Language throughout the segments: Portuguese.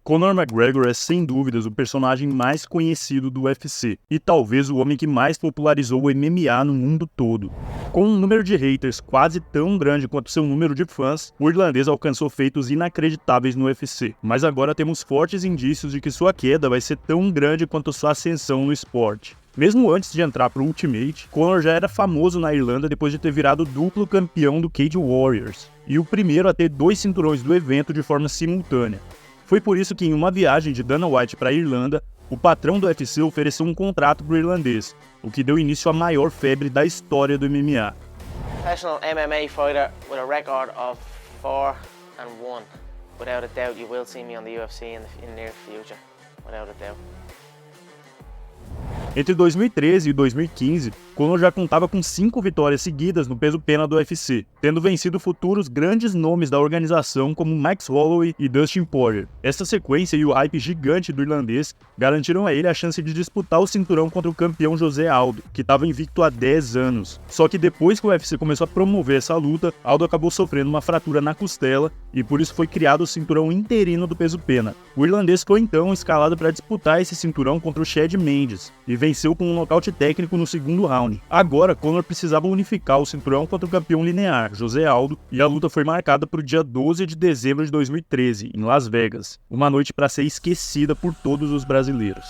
Conor McGregor é sem dúvidas o personagem mais conhecido do UFC e talvez o homem que mais popularizou o MMA no mundo todo. Com um número de haters quase tão grande quanto seu número de fãs, o irlandês alcançou feitos inacreditáveis no UFC, mas agora temos fortes indícios de que sua queda vai ser tão grande quanto sua ascensão no esporte. Mesmo antes de entrar pro Ultimate, Conor já era famoso na Irlanda depois de ter virado duplo campeão do Cage Warriors, e o primeiro a ter 2 cinturões do evento de forma simultânea. Foi por isso que em uma viagem de Dana White para a Irlanda, o patrão do UFC ofereceu um contrato para o irlandês, o que deu início à maior febre da história do MMA. Professional MMA fighter with a record of 4-1. Without a doubt, you will see me on the UFC in the near future. Without a doubt. Entre 2013 e 2015, Conor já contava com 5 vitórias seguidas no peso-pena do UFC, tendo vencido futuros grandes nomes da organização como Max Holloway e Dustin Poirier. Essa sequência e o hype gigante do irlandês garantiram a ele a chance de disputar o cinturão contra o campeão José Aldo, que estava invicto há 10 anos. Só que depois que o UFC começou a promover essa luta, Aldo acabou sofrendo uma fratura na costela e por isso foi criado o cinturão interino do peso-pena. O irlandês foi então escalado para disputar esse cinturão contra o Chad Mendes e venceu com um nocaute técnico no segundo round. Agora, Conor precisava unificar o cinturão contra o campeão linear, José Aldo, e a luta foi marcada para o dia 12 de dezembro de 2013, em Las Vegas, uma noite para ser esquecida por todos os brasileiros.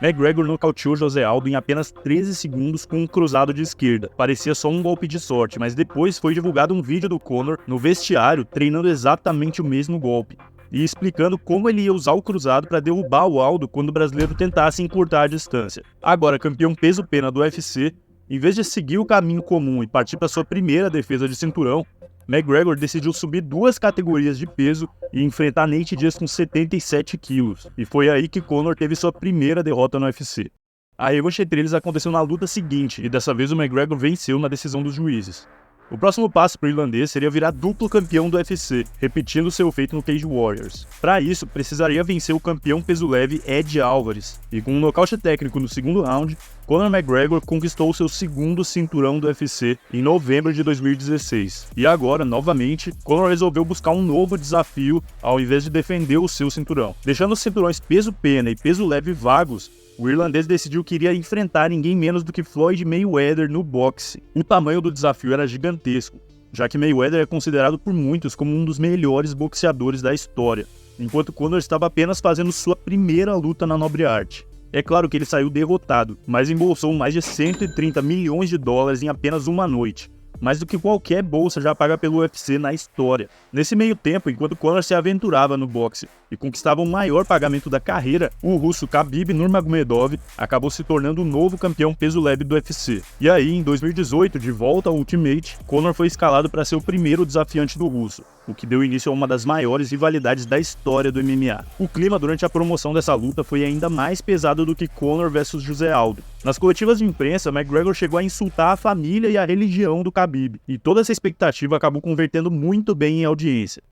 McGregor nocauteou José Aldo em apenas 13 segundos com um cruzado de esquerda. Parecia só um golpe de sorte, mas depois foi divulgado um vídeo do Conor no vestiário treinando exatamente o mesmo golpe e explicando como ele ia usar o cruzado para derrubar o Aldo quando o brasileiro tentasse encurtar a distância. Agora, campeão peso-pena do UFC, em vez de seguir o caminho comum e partir para sua primeira defesa de cinturão, McGregor decidiu subir 2 categorias de peso e enfrentar Nate Diaz com 77 quilos, e foi aí que Conor teve sua primeira derrota no UFC. A revanche entre eles aconteceu na luta seguinte, e dessa vez o McGregor venceu na decisão dos juízes. O próximo passo para o irlandês seria virar duplo campeão do UFC, repetindo seu feito no Cage Warriors. Para isso, precisaria vencer o campeão peso leve Ed Alvarez, e com um nocaute técnico no segundo round, Conor McGregor conquistou seu segundo cinturão do UFC em novembro de 2016. E agora, novamente, Conor resolveu buscar um novo desafio ao invés de defender o seu cinturão. Deixando os cinturões peso-pena e peso leve vagos, o irlandês decidiu que iria enfrentar ninguém menos do que Floyd Mayweather no boxe. O tamanho do desafio era gigantesco, já que Mayweather é considerado por muitos como um dos melhores boxeadores da história, enquanto Conor estava apenas fazendo sua primeira luta na nobre arte. É claro que ele saiu derrotado, mas embolsou mais de 130 milhões de dólares em apenas uma noite, mais do que qualquer bolsa já paga pelo UFC na história. Nesse meio tempo, enquanto Conor se aventurava no boxe e conquistava o maior pagamento da carreira, o russo Khabib Nurmagomedov acabou se tornando o novo campeão peso leve do UFC. E aí, em 2018, de volta ao Ultimate, Conor foi escalado para ser o primeiro desafiante do russo, o que deu início a uma das maiores rivalidades da história do MMA. O clima durante a promoção dessa luta foi ainda mais pesado do que Conor versus José Aldo. Nas coletivas de imprensa, McGregor chegou a insultar a família e a religião do Khabib, e toda essa expectativa acabou convertendo muito bem em audiência.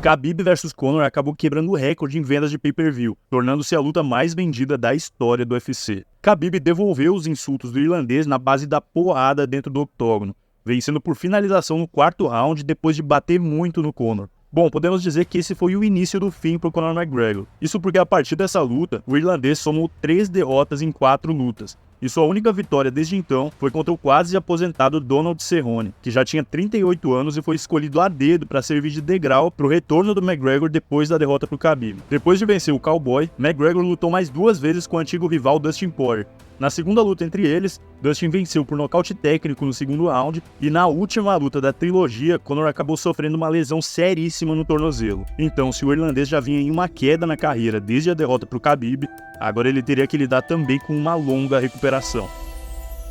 Khabib vs Conor acabou quebrando o recorde em vendas de pay-per-view, tornando-se a luta mais vendida da história do UFC. Khabib devolveu os insultos do irlandês na base da porrada dentro do octógono, vencendo por finalização no 4º round depois de bater muito no Conor. Bom, podemos dizer que esse foi o início do fim para o Conor McGregor. Isso porque a partir dessa luta, o irlandês somou 3 derrotas em 4 lutas. E sua única vitória desde então foi contra o quase aposentado Donald Cerrone, que já tinha 38 anos e foi escolhido a dedo para servir de degrau para o retorno do McGregor depois da derrota para o Khabib. Depois de vencer o Cowboy, McGregor lutou mais 2 vezes com o antigo rival Dustin Poirier. Na segunda luta entre eles, Dustin venceu por nocaute técnico no segundo round, e na última luta da trilogia, Conor acabou sofrendo uma lesão seríssima no tornozelo. Então, se o irlandês já vinha em uma queda na carreira desde a derrota para o Khabib, agora ele teria que lidar também com uma longa recuperação.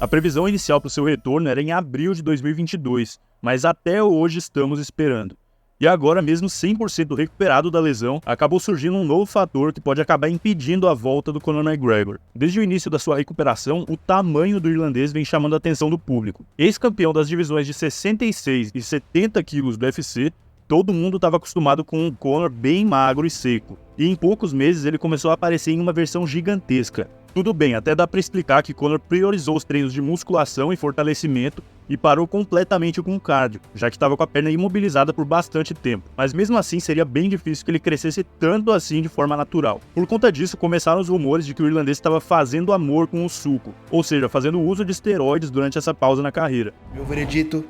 A previsão inicial para o seu retorno era em abril de 2022, mas até hoje estamos esperando. E agora, mesmo 100% recuperado da lesão, acabou surgindo um novo fator que pode acabar impedindo a volta do Conor McGregor. Desde o início da sua recuperação, o tamanho do irlandês vem chamando a atenção do público. Ex-campeão das divisões de 66 e 70 quilos do UFC, todo mundo estava acostumado com um Conor bem magro e seco. E em poucos meses ele começou a aparecer em uma versão gigantesca. Tudo bem, até dá pra explicar que Conor priorizou os treinos de musculação e fortalecimento e parou completamente com o cardio, já que estava com a perna imobilizada por bastante tempo. Mas mesmo assim seria bem difícil que ele crescesse tanto assim de forma natural. Por conta disso, começaram os rumores de que o irlandês estava fazendo amor com o suco, ou seja, fazendo uso de esteroides durante essa pausa na carreira. Meu veredito: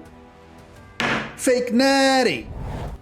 Fake Natty!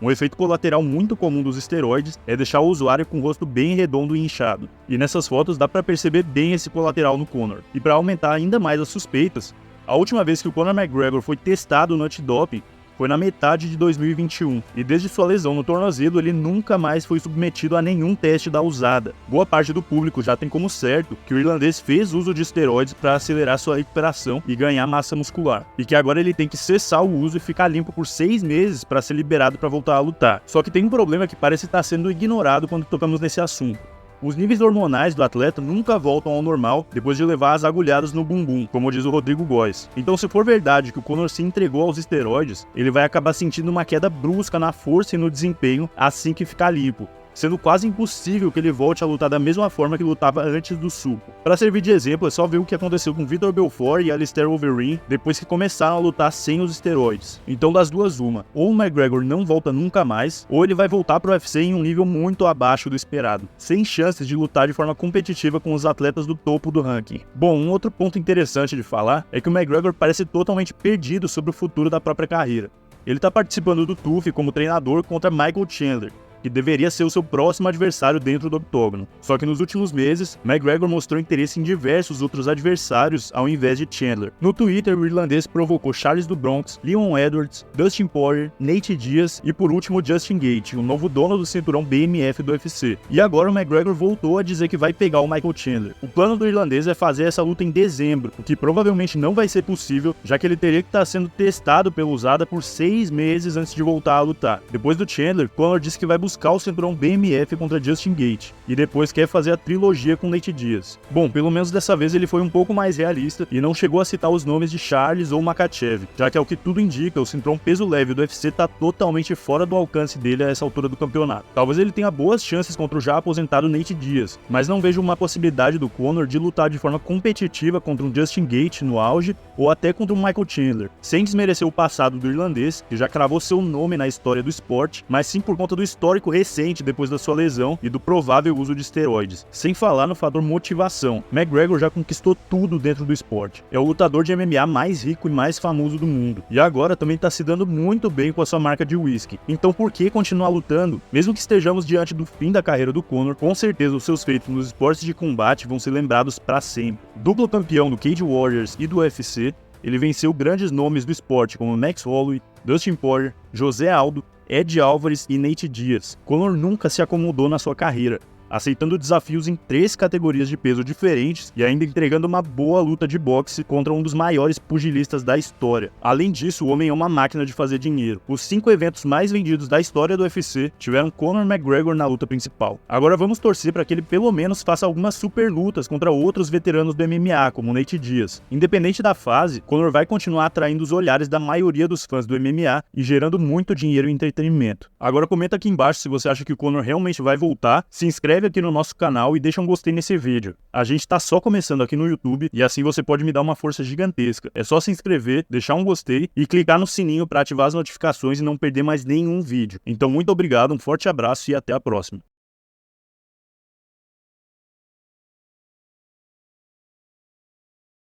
Um efeito colateral muito comum dos esteroides é deixar o usuário com o rosto bem redondo e inchado. E nessas fotos dá pra perceber bem esse colateral no Conor. E para aumentar ainda mais as suspeitas, a última vez que o Conor McGregor foi testado no antidoping foi na metade de 2021, e desde sua lesão no tornozelo ele nunca mais foi submetido a nenhum teste da usada. Boa parte do público já tem como certo que o irlandês fez uso de esteroides para acelerar sua recuperação e ganhar massa muscular, e que agora ele tem que cessar o uso e ficar limpo por 6 meses para ser liberado para voltar a lutar. Só que tem um problema que parece estar sendo ignorado quando tocamos nesse assunto. Os níveis hormonais do atleta nunca voltam ao normal depois de levar as agulhadas no bumbum, como diz o Rodrigo Góes. Então, se for verdade que o Conor se entregou aos esteroides, ele vai acabar sentindo uma queda brusca na força e no desempenho assim que ficar limpo, sendo quase impossível que ele volte a lutar da mesma forma que lutava antes do suco. Para servir de exemplo, é só ver o que aconteceu com Vitor Belfort e Alistair Overeem depois que começaram a lutar sem os esteroides. Então, das duas uma, ou o McGregor não volta nunca mais, ou ele vai voltar pro UFC em um nível muito abaixo do esperado, sem chances de lutar de forma competitiva com os atletas do topo do ranking. Bom, um outro ponto interessante de falar é que o McGregor parece totalmente perdido sobre o futuro da própria carreira. Ele tá participando do TUF como treinador contra Michael Chandler, que deveria ser o seu próximo adversário dentro do octógono. Só que nos últimos meses, McGregor mostrou interesse em diversos outros adversários ao invés de Chandler. No Twitter, o irlandês provocou Charles do Bronx, Leon Edwards, Dustin Poirier, Nate Diaz e por último Justin Gaethje, o novo dono do cinturão BMF do UFC. E agora o McGregor voltou a dizer que vai pegar o Michael Chandler. O plano do irlandês é fazer essa luta em dezembro, o que provavelmente não vai ser possível, já que ele teria que estar sendo testado pela usada por 6 meses antes de voltar a lutar. Depois do Chandler, Conor disse que vai buscar o cinturão BMF contra Justin Gaethje, e depois quer fazer a trilogia com Nate Diaz. Bom, pelo menos dessa vez ele foi um pouco mais realista e não chegou a citar os nomes de Charles ou Makhachev, já que ao que tudo indica, o cinturão peso leve do UFC tá totalmente fora do alcance dele a essa altura do campeonato. Talvez ele tenha boas chances contra o já aposentado Nate Diaz, mas não vejo uma possibilidade do Conor de lutar de forma competitiva contra um Justin Gaethje no auge ou até contra um Michael Chandler, sem desmerecer o passado do irlandês, que já cravou seu nome na história do esporte, mas sim por conta do histórico recente depois da sua lesão e do provável uso de esteroides. Sem falar no fator motivação, McGregor já conquistou tudo dentro do esporte. É o lutador de MMA mais rico e mais famoso do mundo, e agora também está se dando muito bem com a sua marca de whisky. Então por que continuar lutando? Mesmo que estejamos diante do fim da carreira do Conor, com certeza os seus feitos nos esportes de combate vão ser lembrados para sempre. Duplo campeão do Cage Warriors e do UFC, ele venceu grandes nomes do esporte como Max Holloway, Dustin Poirier, José Aldo, Ed Álvares e Nate Diaz. Conor nunca se acomodou na sua carreira, aceitando desafios em 3 categorias de peso diferentes e ainda entregando uma boa luta de boxe contra um dos maiores pugilistas da história. Além disso, o homem é uma máquina de fazer dinheiro. Os 5 eventos mais vendidos da história do UFC tiveram Conor McGregor na luta principal. Agora vamos torcer para que ele pelo menos faça algumas super lutas contra outros veteranos do MMA, como Nate Diaz. Independente da fase, Conor vai continuar atraindo os olhares da maioria dos fãs do MMA e gerando muito dinheiro e entretenimento. Agora comenta aqui embaixo se você acha que o Conor realmente vai voltar, se inscreve aqui no nosso canal e deixa um gostei nesse vídeo. A gente tá só começando aqui no YouTube e assim você pode me dar uma força gigantesca. É só se inscrever, deixar um gostei e clicar no sininho para ativar as notificações e não perder mais nenhum vídeo. Então muito obrigado, um forte abraço e até a próxima.